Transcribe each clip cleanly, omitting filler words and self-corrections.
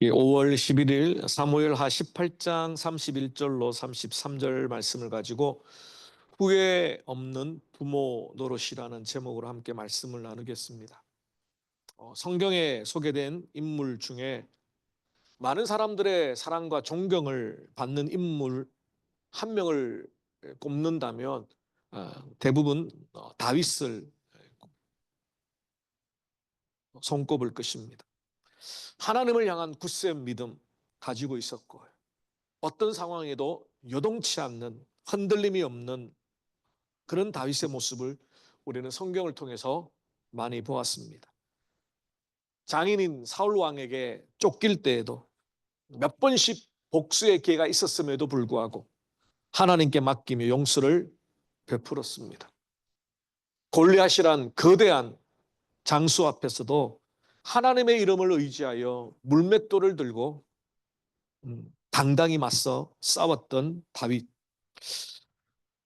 5월 11일 사무엘하 18장 31절로 33절 말씀을 가지고 후회 없는 부모 노릇이라는 제목으로 함께 말씀을 나누겠습니다. 성경에 소개된 인물 중에 많은 사람들의 사랑과 존경을 받는 인물 한 명을 꼽는다면 대부분 다윗을 손꼽을 것입니다. 하나님을 향한 굳센 믿음 가지고 있었고 어떤 상황에도 요동치 않는 흔들림이 없는 그런 다윗의 모습을 우리는 성경을 통해서 많이 보았습니다. 장인인 사울 왕에게 쫓길 때에도 몇 번씩 복수의 기회가 있었음에도 불구하고 하나님께 맡기며 용서를 베풀었습니다. 골리앗이란 거대한 장수 앞에서도 하나님의 이름을 의지하여 물맷돌을 들고 당당히 맞서 싸웠던 다윗.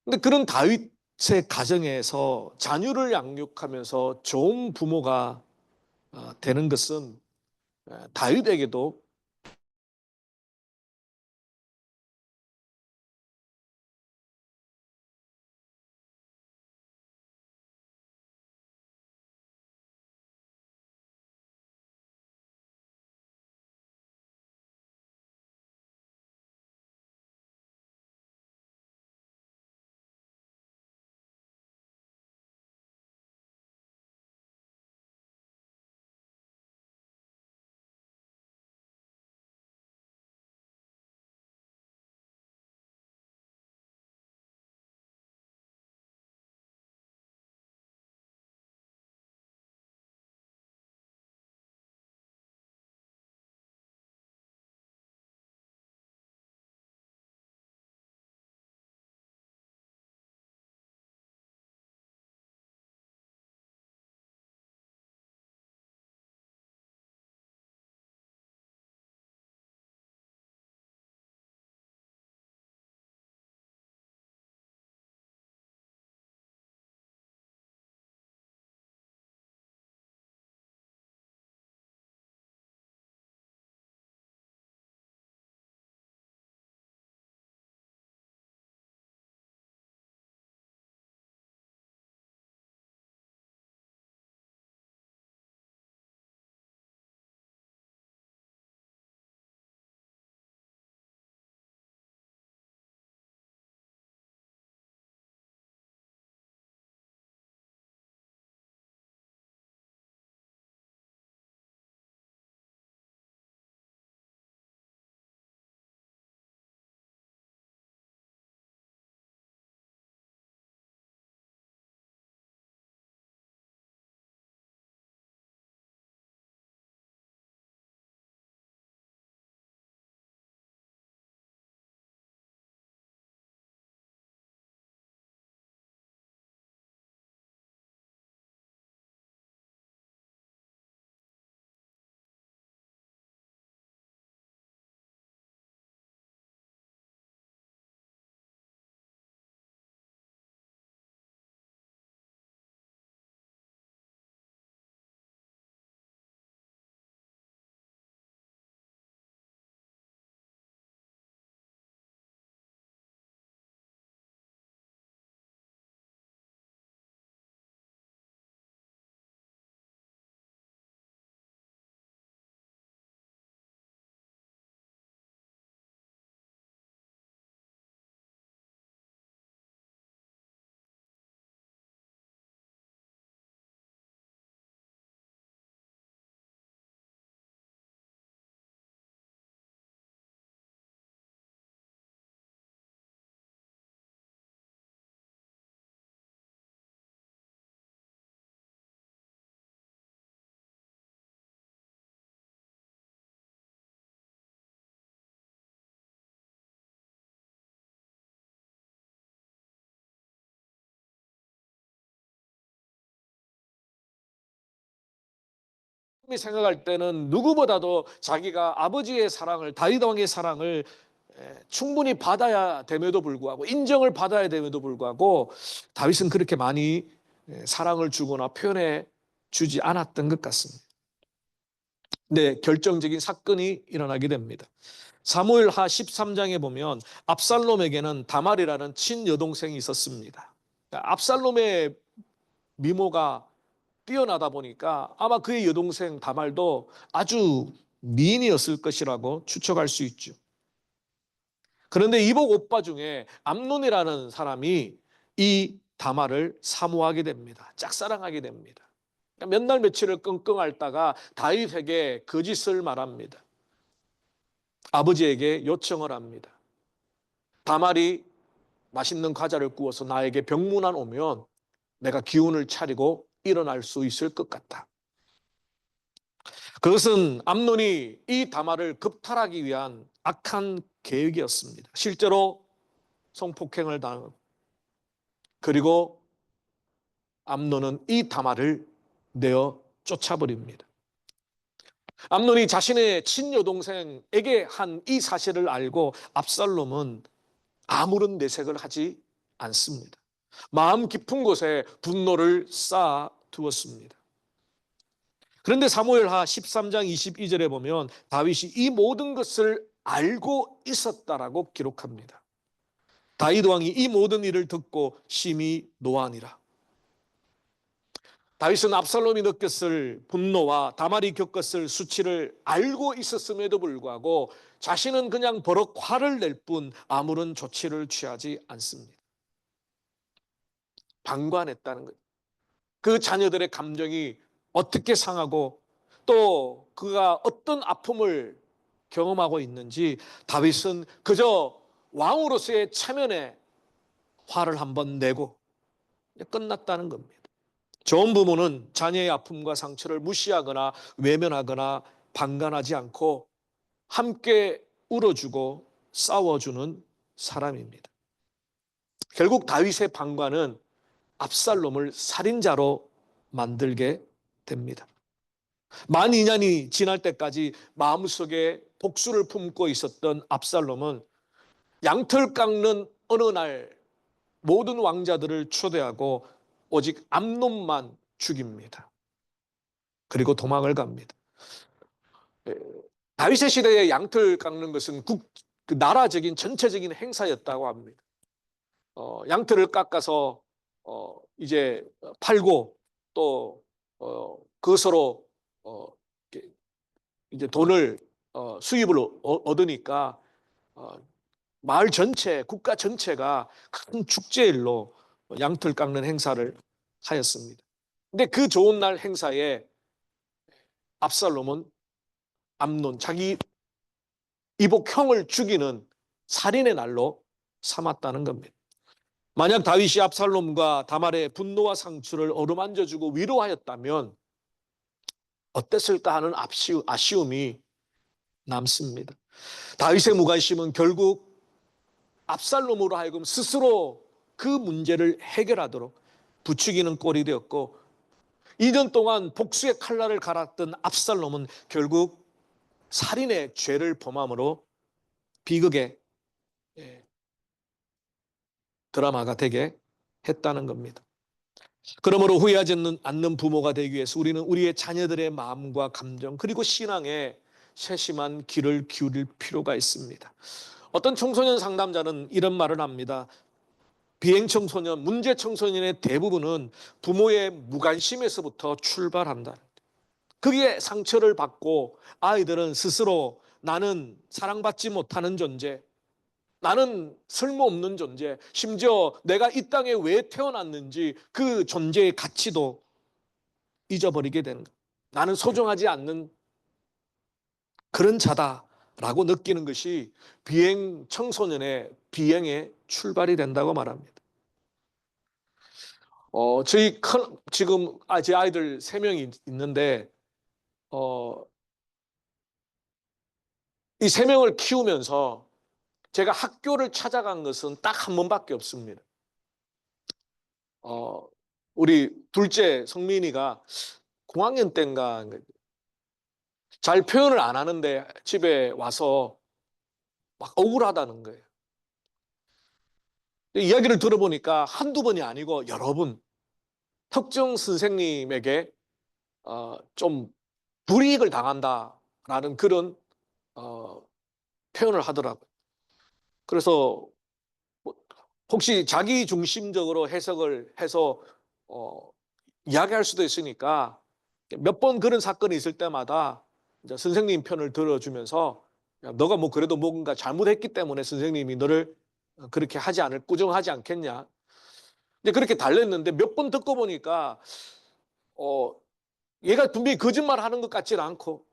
근데 그런 다윗의 가정에서 자녀를 양육하면서 좋은 부모가 되는 것은 다윗에게도 생각할 때는 누구보다도 자기가 아버지의 사랑을 다윗 왕의 사랑을 충분히 받아야 됨에도 불구하고 인정을 받아야 됨에도 불구하고 다윗은 그렇게 많이 사랑을 주거나 표현해 주지 않았던 것 같습니다. 네, 결정적인 사건이 일어나게 됩니다. 사무엘하 13장에 보면 압살롬에게는 다말이라는 친여동생이 있었습니다. 압살롬의 미모가 뛰어나다 보니까 아마 그의 여동생 다말도 아주 미인이었을 것이라고 추측할 수 있죠. 그런데 이복 오빠 중에 암논이라는 사람이 이 다말을 사모하게 됩니다. 짝사랑하게 됩니다. 몇 날 며칠을 끙끙 앓다가 다윗에게 거짓을 말합니다. 아버지에게 요청을 합니다. 다말이 맛있는 과자를 구워서 나에게 병문안 오면 내가 기운을 차리고 일어날 수 있을 것 같다. 그것은 암논이 이 다말을 겁탈하기 위한 악한 계획이었습니다. 실제로 성폭행을 당하고, 그리고 암논은 이 다말을 내어 쫓아버립니다. 암논이 자신의 친여동생에게 한 이 사실을 알고 압살롬은 아무런 내색을 하지 않습니다. 마음 깊은 곳에 분노를 쌓아 두었습니다. 그런데 사무엘하 13장 22절에 보면 다윗이 이 모든 것을 알고 있었다라고 기록합니다. 다윗 왕이 이 모든 일을 듣고 심히 노하니라. 다윗은 압살롬이 느꼈을 분노와 다말이 겪었을 수치를 알고 있었음에도 불구하고 자신은 그냥 버럭 화를 낼 뿐 아무런 조치를 취하지 않습니다. 방관했다는 거죠. 그 자녀들의 감정이 어떻게 상하고 또 그가 어떤 아픔을 경험하고 있는지 다윗은 그저 왕으로서의 체면에 화를 한번 내고 끝났다는 겁니다. 좋은 부모는 자녀의 아픔과 상처를 무시하거나 외면하거나 방관하지 않고 함께 울어주고 싸워주는 사람입니다. 결국 다윗의 방관은 압살롬을 살인자로 만들게 됩니다. 만 2년이 지날 때까지 마음속에 복수를 품고 있었던 압살롬은 양털 깎는 어느 날 모든 왕자들을 초대하고 오직 암논만 죽입니다. 그리고 도망을 갑니다. 다윗의 시대에 양털 깎는 것은 그 나라적인 전체적인 행사였다고 합니다. 양털을 깎아서 이제 팔고 또 그것으로 이제 돈을 수입을 얻으니까 마을 전체, 국가 전체가 큰 축제일로 양털 깎는 행사를 하였습니다. 근데 그 좋은 날 행사에 압살롬은 암논, 자기 이복 형을 죽이는 살인의 날로 삼았다는 겁니다. 만약 다윗이 압살롬과 다말의 분노와 상처를 어루만져주고 위로하였다면 어땠을까 하는 아쉬움이 남습니다. 다윗의 무관심은 결국 압살롬으로 하여금 스스로 그 문제를 해결하도록 부추기는 꼴이 되었고 2년 동안 복수의 칼날을 갈았던 압살롬은 결국 살인의 죄를 범함으로 비극의 드라마가 되게 했다는 겁니다. 그러므로 후회하지 않는 부모가 되기 위해서 우리는 우리의 자녀들의 마음과 감정 그리고 신앙에 세심한 귀를 기울일 필요가 있습니다. 어떤 청소년 상담자는 이런 말을 합니다. 비행 청소년, 문제 청소년의 대부분은 부모의 무관심에서부터 출발한다. 거기에 상처를 받고 아이들은 스스로 나는 사랑받지 못하는 존재, 나는 쓸모없는 존재, 심지어 내가 이 땅에 왜 태어났는지 그 존재의 가치도 잊어버리게 되는 것. 나는 소중하지 않는 그런 자다라고 느끼는 것이 비행 청소년의 비행의 출발이 된다고 말합니다. 지금 제 아이들 3명이 있는데 이 3명을 키우면서 제가 학교를 찾아간 것은 딱 한 번밖에 없습니다. 우리 둘째 성민이가 공학년 때인가 잘 표현을 안 하는데 집에 와서 막 억울하다는 거예요. 이야기를 들어보니까 한두 번이 아니고 여러 번 특정 선생님에게 좀 불이익을 당한다 라는 그런 표현을 하더라고요. 그래서 뭐 혹시 자기 중심적으로 해석을 해서 이야기할 수도 있으니까 몇 번 그런 사건이 있을 때마다 이제 선생님 편을 들어주면서 야, 너가 뭐 그래도 뭔가 잘못했기 때문에 선생님이 너를 그렇게 꾸정하지 않겠냐. 이제 그렇게 달랬는데 몇 번 듣고 보니까 어, 얘가 분명히 거짓말 하는 것 같지는 않고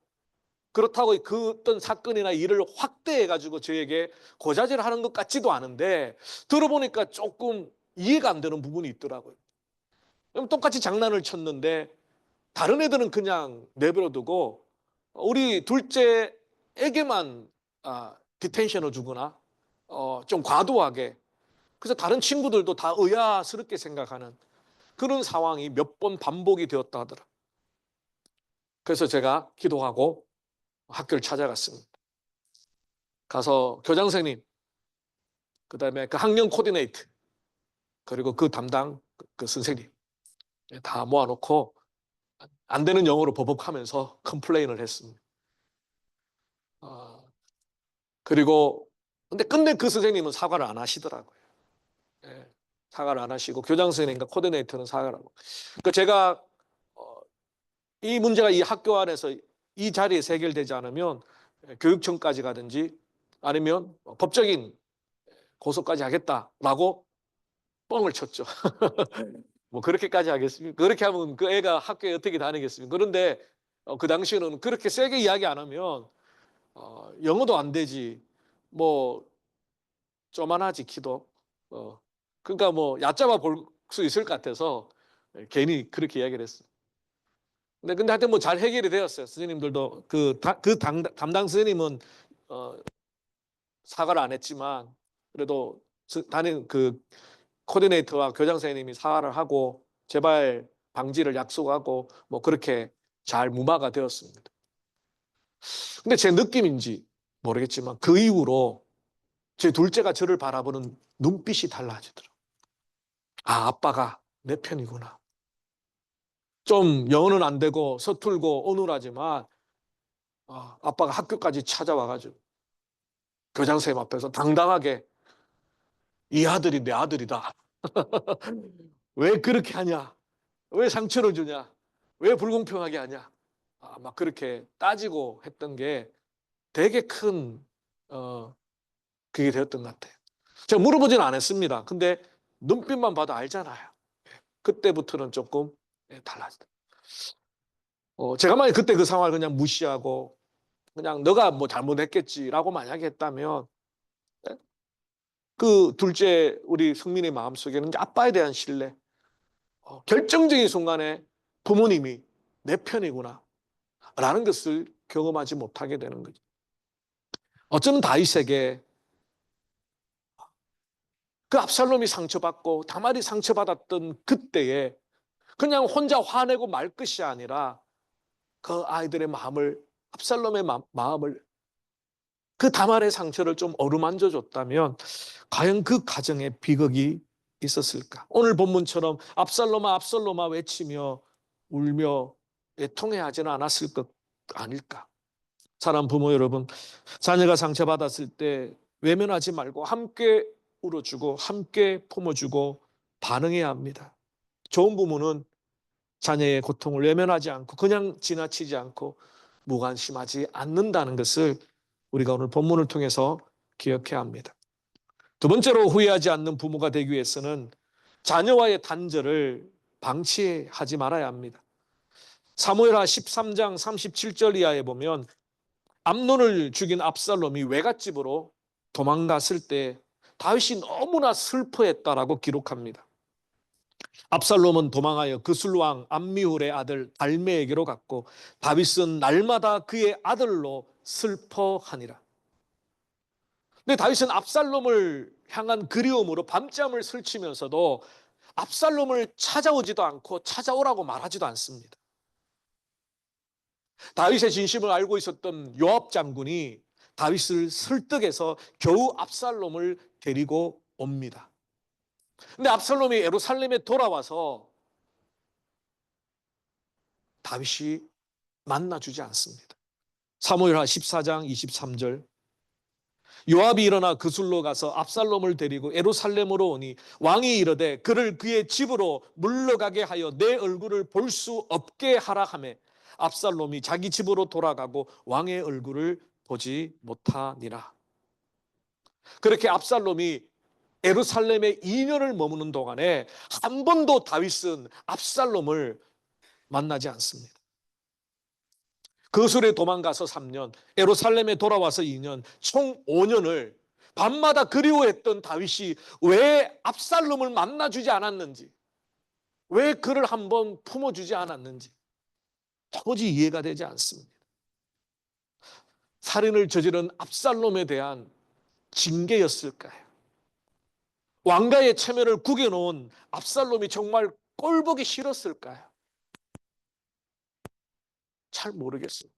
그렇다고 그 어떤 사건이나 일을 확대해가지고 저에게 고자질을 하는 것 같지도 않은데 들어보니까 조금 이해가 안 되는 부분이 있더라고요. 그럼 똑같이 장난을 쳤는데 다른 애들은 그냥 내버려두고 우리 둘째에게만 디텐션을 주거나 좀 과도하게 그래서 다른 친구들도 다 의아스럽게 생각하는 그런 상황이 몇 번 반복이 되었다 하더라. 그래서 제가 기도하고 학교를 찾아갔습니다. 가서 교장 선생님, 그다음에 그 학년 코디네이터, 그리고 그 담당 그 선생님 다 모아놓고 안 되는 영어로 버벅하면서 컴플레인을 했습니다. 그리고 근데 끝내 그 선생님은 사과를 안 하시더라고요. 예, 사과를 안 하시고 교장 선생님과 코디네이터는 사과를 하고. 그러니까 제가 이 문제가 이 학교 안에서 이 자리에서 해결되지 않으면 교육청까지 가든지 아니면 법적인 고소까지 하겠다라고 뻥을 쳤죠. 뭐 그렇게까지 하겠습니까? 그렇게 하면 그 애가 학교에 어떻게 다니겠습니까? 그런데 그 당시에는 그렇게 세게 이야기 안 하면 영어도 안 되지. 뭐 쪼만하지 키도. 그러니까 뭐 얕잡아 볼 수 있을 것 같아서 괜히 그렇게 이야기를 했어요. 근데 하여튼 뭐 잘 해결이 되었어요. 선생님들도 담당 선생님은 어, 사과를 안 했지만 그래도 담임 그 코디네이터와 교장 선생님이 사과를 하고 재발 방지를 약속하고 뭐 그렇게 잘 무마가 되었습니다. 근데 제 느낌인지 모르겠지만 그 이후로 제 둘째가 저를 바라보는 눈빛이 달라지더라고요. 아, 아빠가 내 편이구나. 좀 영어는 안 되고 서툴고 어눌하지만 아빠가 학교까지 찾아와가지고 교장 선생님 앞에서 당당하게 이 아들이 내 아들이다. 왜 그렇게 하냐? 왜 상처를 주냐? 왜 불공평하게 하냐? 막 그렇게 따지고 했던 게 되게 큰 그게 되었던 것 같아요. 제가 물어보지는 않았습니다. 근데 눈빛만 봐도 알잖아요. 그때부터는 조금 달라지다. 제가 만약 그때 그 상황을 그냥 무시하고 그냥 너가 뭐 잘못했겠지라고 만약에 했다면 그 둘째 우리 성민의 마음속에는 이제 아빠에 대한 신뢰, 결정적인 순간에 부모님이 내 편이구나 라는 것을 경험하지 못하게 되는 거죠. 어쩌면 다윗에게 그 압살롬이 상처받고 다말이 상처받았던 그때에 그냥 혼자 화내고 말 것이 아니라 그 아이들의 마음을 압살롬의 마음을 그 다말의 상처를 좀 어루만져 줬다면 과연 그 가정에 비극이 있었을까? 오늘 본문처럼 압살롬아 압살롬아 외치며 울며 애통해 하지는 않았을 것 아닐까? 사랑 부모 여러분, 자녀가 상처받았을 때 외면하지 말고 함께 울어주고 함께 품어주고 반응해야 합니다. 좋은 부모는 자녀의 고통을 외면하지 않고 그냥 지나치지 않고 무관심하지 않는다는 것을 우리가 오늘 본문을 통해서 기억해야 합니다. 두 번째로 후회하지 않는 부모가 되기 위해서는 자녀와의 단절을 방치하지 말아야 합니다. 사무엘하 13장 37절 이하에 보면 암논을 죽인 압살롬이 외갓집으로 도망갔을 때 다윗이 너무나 슬퍼했다라고 기록합니다. 압살롬은 도망하여 그술왕 암미훌의 아들 달메에게로 갔고 다윗은 날마다 그의 아들로 슬퍼하니라. 근데 다윗은 압살롬을 향한 그리움으로 밤잠을 설치면서도 압살롬을 찾아오지도 않고 찾아오라고 말하지도 않습니다. 다윗의 진심을 알고 있었던 요압 장군이 다윗을 설득해서 겨우 압살롬을 데리고 옵니다. 근데 압살롬이 예루살렘에 돌아와서 다윗이 만나주지 않습니다. 사무엘하 14장 23절. 요압이 일어나 그술로 가서 압살롬을 데리고 예루살렘으로 오니 왕이 이르되 그를 그의 집으로 물러가게 하여 내 얼굴을 볼 수 없게 하라 하매 압살롬이 자기 집으로 돌아가고 왕의 얼굴을 보지 못하니라. 그렇게 압살롬이 예루살렘에 2년을 머무는 동안에 한 번도 다윗은 압살롬을 만나지 않습니다. 그술에 도망가서 3년, 예루살렘에 돌아와서 2년, 총 5년을 밤마다 그리워했던 다윗이 왜 압살롬을 만나주지 않았는지, 왜 그를 한번 품어주지 않았는지 도무지 이해가 되지 않습니다. 살인을 저지른 압살롬에 대한 징계였을까요? 왕가의 체면을 구겨놓은 압살롬이 정말 꼴보기 싫었을까요? 잘 모르겠어요.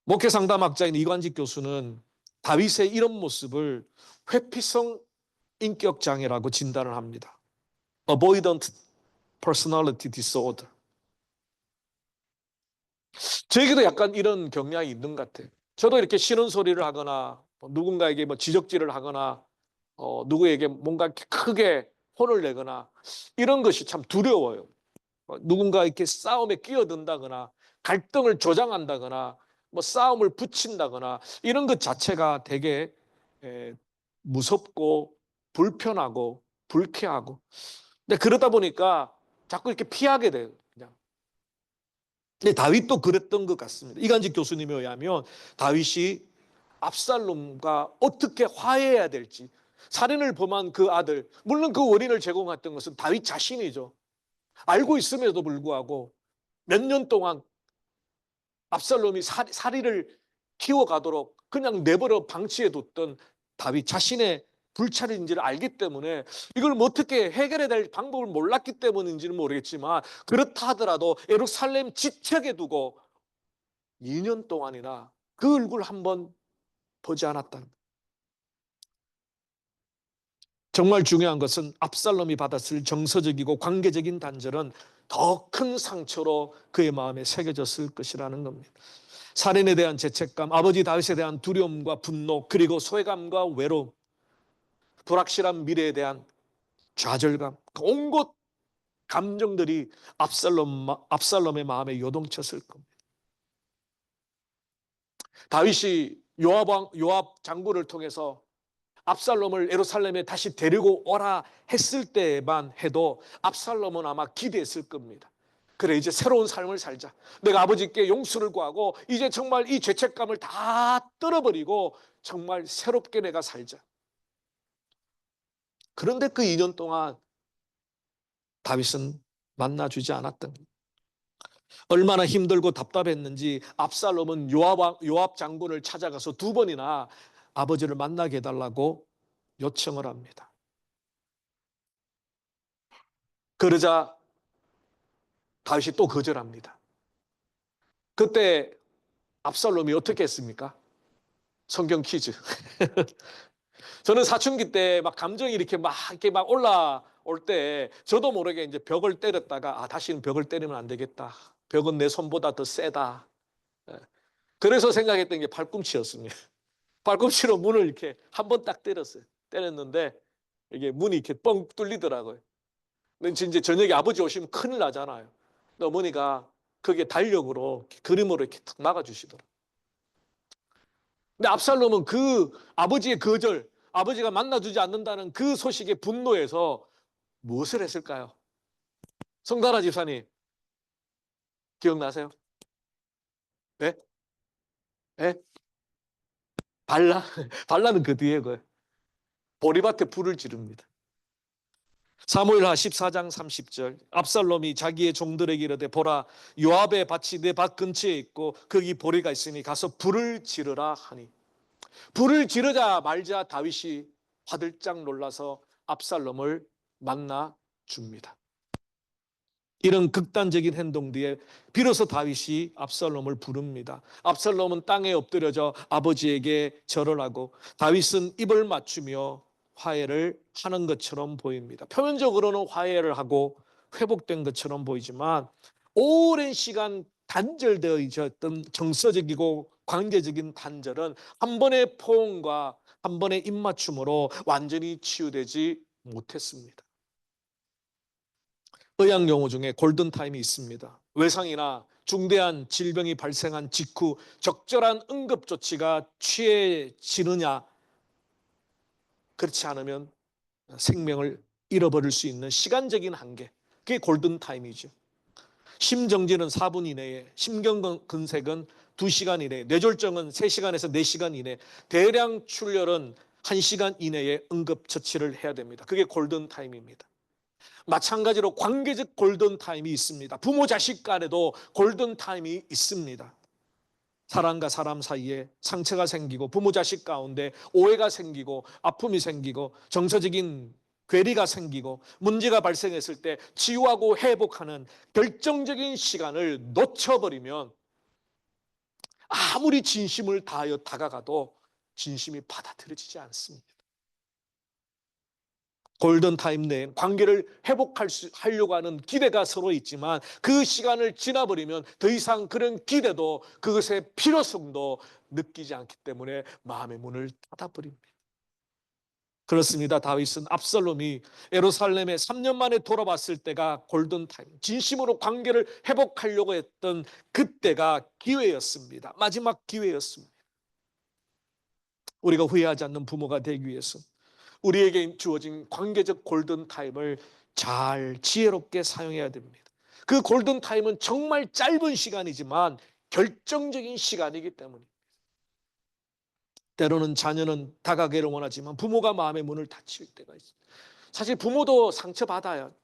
목회상담학자인 이관직 교수는 다윗의 이런 모습을 회피성 인격장애라고 진단을 합니다. Avoidant Personality Disorder. 저에게도 약간 이런 경향이 있는 것 같아요. 저도 이렇게 싫은 소리를 하거나 누군가에게 지적질을 하거나 누구에게 뭔가 크게 혼을 내거나 이런 것이 참 두려워요. 누군가 이렇게 싸움에 끼어든다거나 갈등을 조장한다거나 싸움을 붙인다거나 이런 것 자체가 되게 무섭고 불편하고 불쾌하고. 근데 그러다 보니까 자꾸 이렇게 피하게 돼요. 그냥. 근데 다윗도 그랬던 것 같습니다. 이간직 교수님에 의하면 다윗이 압살롬과 어떻게 화해해야 될지, 살인을 범한 그 아들, 물론 그 원인을 제공했던 것은 다윗 자신이죠. 알고 있음에도 불구하고 몇 년 동안 압살롬이 살인을 키워가도록 그냥 내버려 방치해뒀던 다윗 자신의 불찰인지를 알기 때문에 이걸 어떻게 해결해야 될 방법을 몰랐기 때문인지는 모르겠지만 그렇다 하더라도 예루살렘 지척에 두고 2년 동안이나 그 얼굴 한번 보지 않았다는 거예요. 정말 중요한 것은 압살롬이 받았을 정서적이고 관계적인 단절은 더 큰 상처로 그의 마음에 새겨졌을 것이라는 겁니다. 살인에 대한 죄책감, 아버지 다윗에 대한 두려움과 분노, 그리고 소외감과 외로움, 불확실한 미래에 대한 좌절감, 온갖 감정들이 압살롬의 마음에 요동쳤을 겁니다. 다윗이 요압 장군을 통해서 압살롬을 예루살렘에 다시 데리고 오라 했을 때만 해도 압살롬은 아마 기대했을 겁니다. 그래, 이제 새로운 삶을 살자. 내가 아버지께 용서를 구하고 이제 정말 이 죄책감을 다 떨어버리고 정말 새롭게 내가 살자. 그런데 그 2년 동안 다윗은 만나주지 않았던 겁니다. 얼마나 힘들고 답답했는지 압살롬은 요압 장군을 찾아가서 2번이나 아버지를 만나게 해달라고 요청을 합니다. 그러자 다윗이 또 거절합니다. 그때 압살롬이 어떻게 했습니까? 성경 퀴즈. 저는 사춘기 때 막 감정이 이렇게 막 올라올 때 저도 모르게 이제 벽을 때렸다가 다시는 벽을 때리면 안 되겠다. 벽은 내 손보다 더 세다. 그래서 생각했던 게 팔꿈치였습니다. 팔꿈치로 문을 이렇게 한 번 딱 때렸어요. 때렸는데 이게 문이 이렇게 뻥 뚫리더라고요. 근데 이제 저녁에 아버지 오시면 큰일 나잖아요. 근데 어머니가 그게 달력으로 그림으로 이렇게 탁 막아주시더라고요. 근데 압살롬은 그 아버지의 거절, 아버지가 만나주지 않는다는 그 소식에 분노해서 무엇을 했을까요? 성다라 집사님 기억나세요? 네? 네? 발라는 그 뒤에 그 보리밭에 불을 지릅니다. 사무엘하 14장 30절. 압살롬이 자기의 종들에게 이르되 보라, 요압의 밭이 내 밭 근처에 있고 거기 보리가 있으니 가서 불을 지르라 하니, 불을 지르자 말자 다윗이 화들짝 놀라서 압살롬을 만나 줍니다. 이런 극단적인 행동 뒤에 비로소 다윗이 압살롬을 부릅니다. 압살롬은 땅에 엎드려져 아버지에게 절을 하고 다윗은 입을 맞추며 화해를 하는 것처럼 보입니다. 표면적으로는 화해를 하고 회복된 것처럼 보이지만 오랜 시간 단절되어 있었던 정서적이고 관계적인 단절은 한 번의 포옹과 한 번의 입맞춤으로 완전히 치유되지 못했습니다. 의학용어 중에 골든타임이 있습니다. 외상이나 중대한 질병이 발생한 직후 적절한 응급조치가 취해지느냐, 그렇지 않으면 생명을 잃어버릴 수 있는 시간적인 한계, 그게 골든타임이죠. 심정지는 4분 이내에, 심경근색은 2시간 이내에, 뇌졸중은 3시간에서 4시간 이내, 대량 출혈은 1시간 이내에 응급처치를 해야 됩니다. 그게 골든타임입니다. 마찬가지로 관계적 골든타임이 있습니다. 부모 자식 간에도 골든타임이 있습니다. 사람과 사람 사이에 상처가 생기고 부모 자식 가운데 오해가 생기고 아픔이 생기고 정서적인 괴리가 생기고 문제가 발생했을 때 치유하고 회복하는 결정적인 시간을 놓쳐버리면 아무리 진심을 다하여 다가가도 진심이 받아들여지지 않습니다. 골든타임 내에 관계를 회복하려고 하는 기대가 서로 있지만 그 시간을 지나버리면 더 이상 그런 기대도 그것의 필요성도 느끼지 않기 때문에 마음의 문을 닫아버립니다. 그렇습니다. 다윗은 압살롬이 예루살렘에 3년 만에 돌아왔을 때가 골든타임, 진심으로 관계를 회복하려고 했던 그때가 기회였습니다. 마지막 기회였습니다. 우리가 후회하지 않는 부모가 되기 위해서 우리에게 주어진 관계적 골든타임을 잘 지혜롭게 사용해야 됩니다. 그 골든타임은 정말 짧은 시간이지만 결정적인 시간이기 때문입니다. 때로는 자녀는 다가가기를 원하지만 부모가 마음의 문을 닫힐 때가 있습니다. 사실 부모도 상처받아요.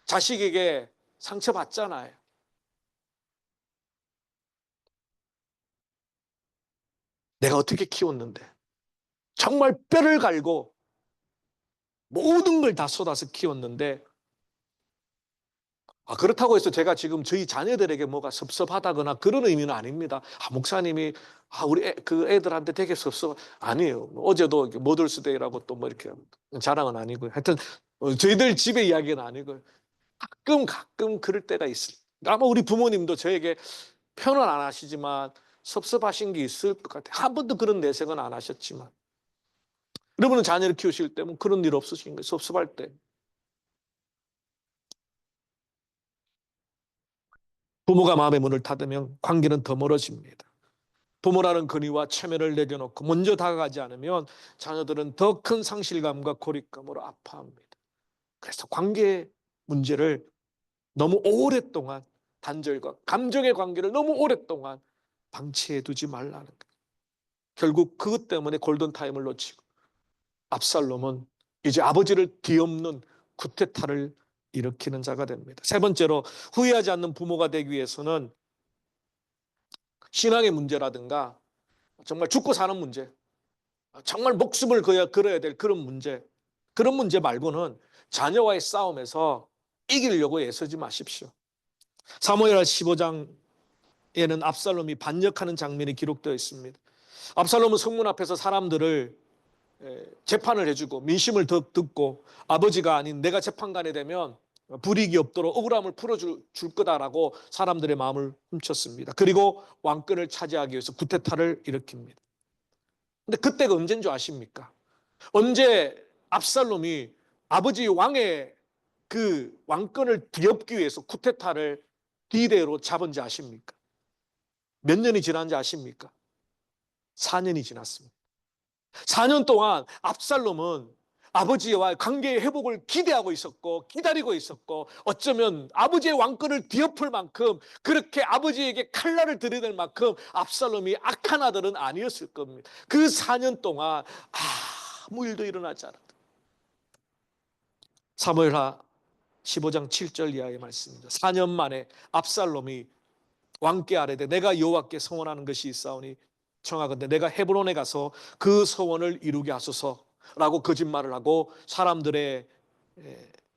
자식에게 상처받잖아요. 내가 어떻게 키웠는데 정말 뼈를 갈고 모든 걸 다 쏟아서 키웠는데 그렇다고 해서 제가 지금 저희 자녀들에게 뭐가 섭섭하다거나 그런 의미는 아닙니다. 목사님이 우리 그 애들한테 되게 아니에요. 어제도 모더스데이라고 또 뭐 이렇게 자랑은 아니고요. 하여튼 저희들 집의 이야기는 아니고요. 가끔 그럴 때가 있어요. 아마 우리 부모님도 저에게 표현을 안 하시지만 섭섭하신 게 있을 것 같아요. 한 번도 그런 내색은 안 하셨지만 여러분은 자녀를 키우실 때 뭐 그런 일 없으신 거예요? 섭섭할 때. 부모가 마음의 문을 닫으면 관계는 더 멀어집니다. 부모라는 근위와 체면을 내려놓고 먼저 다가가지 않으면 자녀들은 더 큰 상실감과 고립감으로 아파합니다. 그래서 관계 문제를 너무 오랫동안 단절과 감정의 관계를 너무 오랫동안 방치해 두지 말라는 거예요. 결국 그것 때문에 골든타임을 놓치고 압살롬은 이제 아버지를 뒤엎는 쿠데타를 일으키는 자가 됩니다. 세 번째로 후회하지 않는 부모가 되기 위해서는 신앙의 문제라든가 정말 죽고 사는 문제, 정말 목숨을 걸어야 될 그런 문제 말고는 자녀와의 싸움에서 이기려고 애쓰지 마십시오. 사무엘하 15장에는 압살롬이 반역하는 장면이 기록되어 있습니다. 압살롬은 성문 앞에서 사람들을 재판을 해주고 민심을 듣고 아버지가 아닌 내가 재판관이 되면 불이익이 없도록 억울함을 풀어줄 거다라고 사람들의 마음을 훔쳤습니다. 그리고 왕권을 차지하기 위해서 쿠데타를 일으킵니다. 근데 그때가 언제인 줄 아십니까? 언제 압살롬이 아버지 왕의 그 왕권을 뒤엎기 위해서 쿠데타를 D-Day로 잡은지 아십니까? 몇 년이 지난지 아십니까? 4년이 지났습니다. 4년 동안 압살롬은 아버지와 관계의 회복을 기대하고 있었고 기다리고 있었고 어쩌면 아버지의 왕권을 뒤엎을 만큼 그렇게 아버지에게 칼날을 들이댈 만큼 압살롬이 악한 아들은 아니었을 겁니다. 그 4년 동안 아무 일도 일어나지 않았다. 사무엘하 15장 7절 이하의 말씀입니다. 4년 만에 압살롬이 왕께 아뢰되 내가 여호와께 서원하는 것이 있사오니 청하건대 내가 헤브론에 가서 그 서원을 이루게 하소서라고 거짓말을 하고 사람들의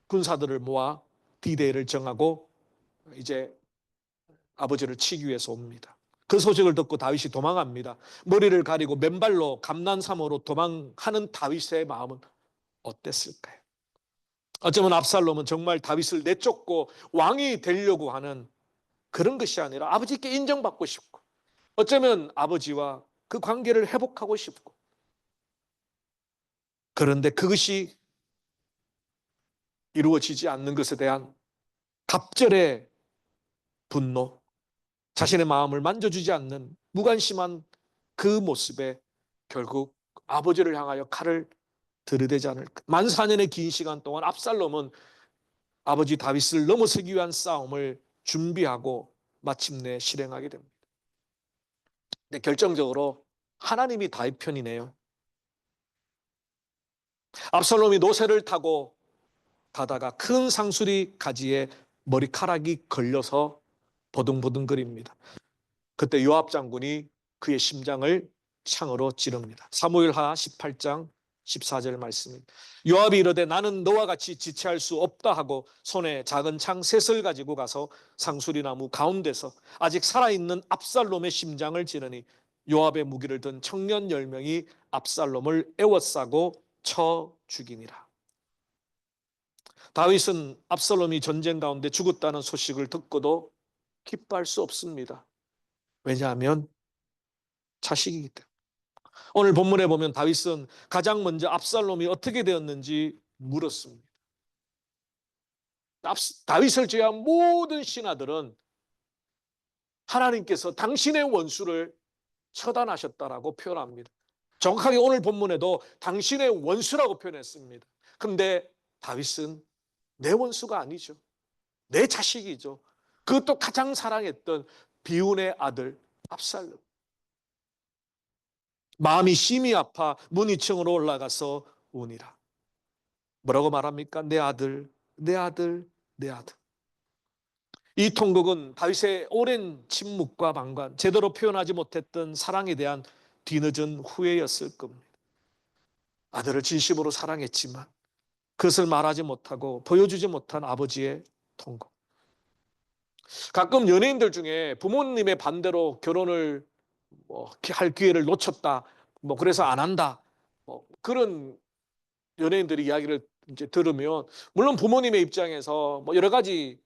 군사들을 모아 D-Day를 정하고 이제 아버지를 치기 위해서 옵니다. 그 소식을 듣고 다윗이 도망합니다. 머리를 가리고 맨발로 감난사모로 도망하는 다윗의 마음은 어땠을까요? 어쩌면 압살롬은 정말 다윗을 내쫓고 왕이 되려고 하는 그런 것이 아니라 아버지께 인정받고 싶고, 어쩌면 아버지와 그 관계를 회복하고 싶고, 그런데 그것이 이루어지지 않는 것에 대한 갑절의 분노, 자신의 마음을 만져주지 않는 무관심한 그 모습에 결국 아버지를 향하여 칼을 들이대지 않을까. 만 4년의 긴 시간 동안 압살롬은 아버지 다윗을 넘어서기 위한 싸움을 준비하고 마침내 실행하게 됩니다. 근데 결정적으로 하나님이 다윗 편이네요. 압살롬이 노새를 타고 가다가 큰 상수리 가지에 머리카락이 걸려서 버둥버둥거립니다. 그때 요압 장군이 그의 심장을 창으로 찌릅니다. 사무엘하 18장 14절 말씀입니다. 요압이 이르되 나는 너와 같이 지체할 수 없다 하고 손에 작은 창 셋을 가지고 가서 상수리 나무 가운데서 아직 살아있는 압살롬의 심장을 찌르니 요압의 무기를 든 청년 10명이 압살롬을 에워싸고 쳐 죽이니라. 다윗은 압살롬이 전쟁 가운데 죽었다는 소식을 듣고도 기뻐할 수 없습니다. 왜냐하면 자식이기 때문에. 오늘 본문에 보면 다윗은 가장 먼저 압살롬이 어떻게 되었는지 물었습니다. 다윗을 제외한 모든 신하들은 하나님께서 당신의 원수를 처단하셨다라고 표현합니다. 정확하게 오늘 본문에도 당신의 원수라고 표현했습니다. 그런데 다윗은 내 원수가 아니죠. 내 자식이죠. 그것도 가장 사랑했던 비운의 아들 압살롬. 마음이 심히 아파 문 2층으로 올라가서 우니라. 뭐라고 말합니까? 내 아들, 내 아들, 내 아들. 이 통곡은 다윗의 오랜 침묵과 방관, 제대로 표현하지 못했던 사랑에 대한 뒤늦은 후회였을 겁니다. 아들을 진심으로 사랑했지만 그것을 말하지 못하고 보여주지 못한 아버지의 통곡. 가끔 연예인들 중에 부모님의 반대로 결혼을 할 기회를 놓쳤다, 그래서 안 한다, 그런 연예인들이 이야기를 이제 들으면, 물론 부모님의 입장에서 여러 가지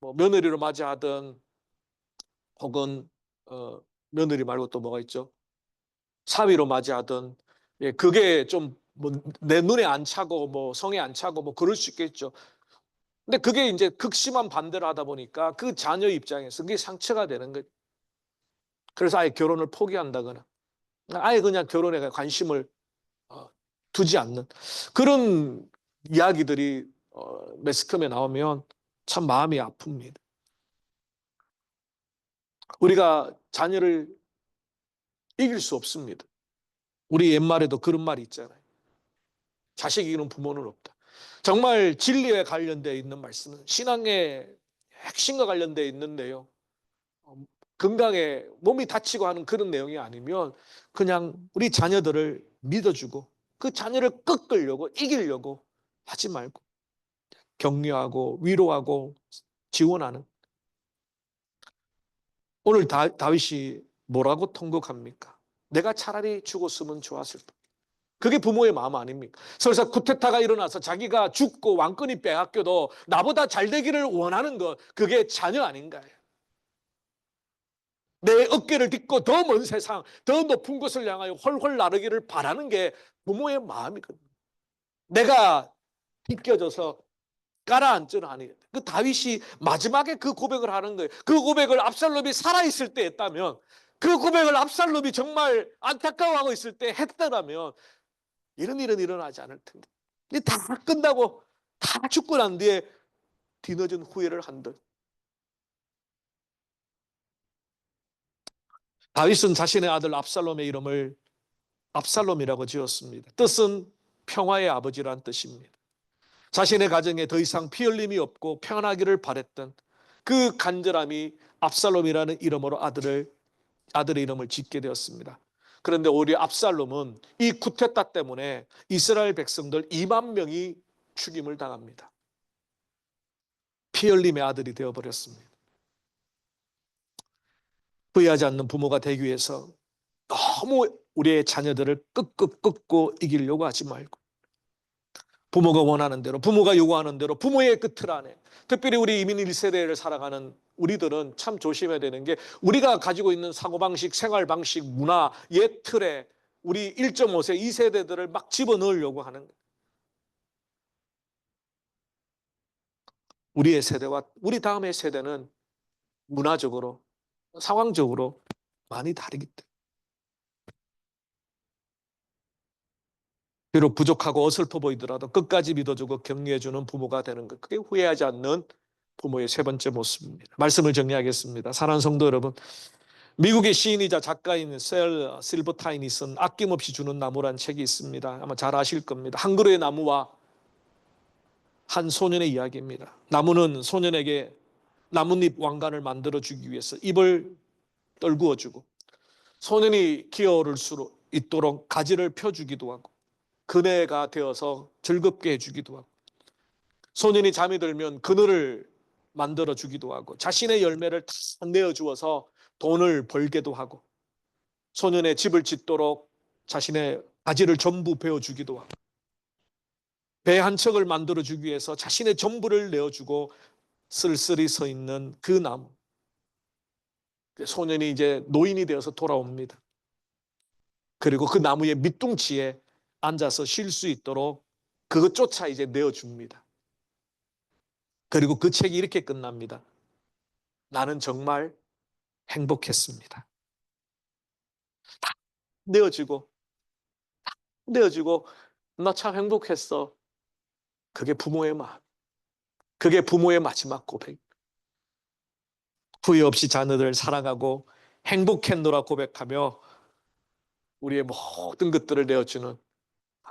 며느리로 맞이하든, 혹은 며느리 말고 또 뭐가 있죠? 사위로 맞이하든, 예, 그게 좀 내 눈에 안 차고 성에 안 차고 그럴 수 있겠죠. 근데 그게 이제 극심한 반대를 하다 보니까 그 자녀 입장에서 그게 상처가 되는 거죠. 그래서 아예 결혼을 포기한다거나, 아예 그냥 결혼에 관심을 두지 않는 그런 이야기들이 매스컴에 나오면 참 마음이 아픕니다. 우리가 자녀를 이길 수 없습니다. 우리 옛말에도 그런 말이 있잖아요. 자식 이기는 부모는 없다. 정말 진리에 관련되어 있는 말씀은 신앙의 핵심과 관련되어 있는데요. 건강에 몸이 다치고 하는 그런 내용이 아니면 그냥 우리 자녀들을 믿어주고 그 자녀를 꺾으려고, 이기려고 하지 말고 격려하고 위로하고 지원하는. 오늘 다윗이 뭐라고 통곡합니까? 내가 차라리 죽었으면 좋았을 텐데. 그게 부모의 마음 아닙니까? 설사 쿠데타가 일어나서 자기가 죽고 왕권이 빼앗겨도 나보다 잘 되기를 원하는 것, 그게 자녀 아닌가요? 내 어깨를 딛고 더 먼 세상, 더 높은 곳을 향하여 훨훨 나르기를 바라는 게 부모의 마음이거든요. 내가 비껴져서 가라앉지는 아니겠다. 그 다윗이 마지막에 그 고백을 하는 거예요. 그 고백을 압살롬이 살아있을 때 했다면, 그 고백을 압살롬이 정말 안타까워하고 있을 때 했더라면 이런 일은 일어나지 않을 텐데. 근데 다 끝나고 다 죽고 난 뒤에 뒤늦은 후회를 한들. 다윗은 자신의 아들 압살롬의 이름을 압살롬이라고 지었습니다. 뜻은 평화의 아버지란 뜻입니다. 자신의 가정에 더 이상 피 흘림이 없고 평안하기를 바랬던 그 간절함이 압살롬이라는 이름으로 아들의 이름을 짓게 되었습니다. 그런데 오히려 압살롬은 이 쿠데타 때문에 이스라엘 백성들 2만 명이 죽임을 당합니다. 피 흘림의 아들이 되어버렸습니다. 후회하지 않는 부모가 되기 위해서 너무 우리의 자녀들을 끄고 이기려고 하지 말고, 부모가 원하는 대로, 부모가 요구하는 대로, 부모의 그 틀 안에, 특별히 우리 이민 1세대를 살아가는 우리들은 참 조심해야 되는 게, 우리가 가지고 있는 사고방식, 생활방식, 문화, 옛 틀에 우리 1.5세, 2세대들을 막 집어넣으려고 하는, 우리의 세대와 우리 다음의 세대는 문화적으로, 상황적으로 많이 다르기 때문에, 비록 부족하고 어설퍼 보이더라도 끝까지 믿어주고 격려해주는 부모가 되는 것, 그게 후회하지 않는 부모의 세 번째 모습입니다. 말씀을 정리하겠습니다. 사랑하는 성도 여러분, 미국의 시인이자 작가인 셀 실버타인이 쓴 아낌없이 주는 나무란 책이 있습니다. 아마 잘 아실 겁니다. 한 그루의 나무와 한 소년의 이야기입니다. 나무는 소년에게 나뭇잎 왕관을 만들어주기 위해서 잎을 떨구어주고, 소년이 기어오를 수 있도록 가지를 펴주기도 하고, 그네가 되어서 즐겁게 해주기도 하고, 소년이 잠이 들면 그늘을 만들어 주기도 하고, 자신의 열매를 다 내어주어서 돈을 벌게도 하고, 소년의 집을 짓도록 자신의 가지를 전부 베어주기도 하고, 배 한 척을 만들어 주기 위해서 자신의 전부를 내어주고 쓸쓸히 서 있는 그 나무. 소년이 이제 노인이 되어서 돌아옵니다. 그리고 그 나무의 밑둥치에 앉아서 쉴 수 있도록 그것조차 이제 내어줍니다. 그리고 그 책이 이렇게 끝납니다. 나는 정말 행복했습니다. 내어주고, 내어주고, 나 참 행복했어. 그게 부모의 마음. 그게 부모의 마지막 고백. 후회 없이 자녀들을 사랑하고 행복했노라 고백하며 우리의 모든 것들을 내어주는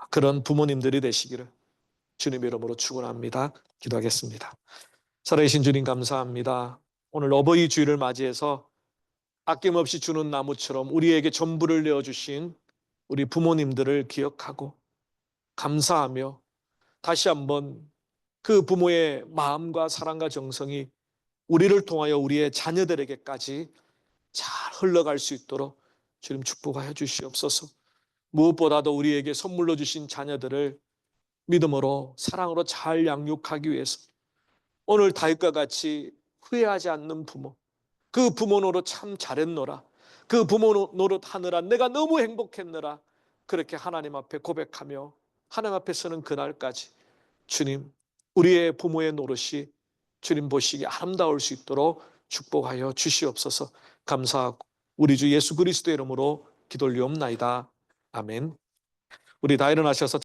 그런 부모님들이 되시기를 주님의 이름으로 축원합니다. 기도하겠습니다. 살아계신 주님 감사합니다. 오늘 어버이 주일을 맞이해서 아낌없이 주는 나무처럼 우리에게 전부를 내어주신 우리 부모님들을 기억하고 감사하며 다시 한번 그 부모의 마음과 사랑과 정성이 우리를 통하여 우리의 자녀들에게까지 잘 흘러갈 수 있도록 주님 축복하여 주시옵소서. 무엇보다도 우리에게 선물로 주신 자녀들을 믿음으로 사랑으로 잘 양육하기 위해서 오늘 다윗과 같이 후회하지 않는 부모, 그 부모 노릇 참 잘했노라, 그 부모 노릇 하느라 내가 너무 행복했노라, 그렇게 하나님 앞에 고백하며 하나님 앞에 서는 그날까지 주님, 우리의 부모의 노릇이 주님 보시기에 아름다울 수 있도록 축복하여 주시옵소서. 감사하고 우리 주 예수 그리스도의 이름으로 기도 올리옵나이다. 아멘. 우리 다 일어나셔서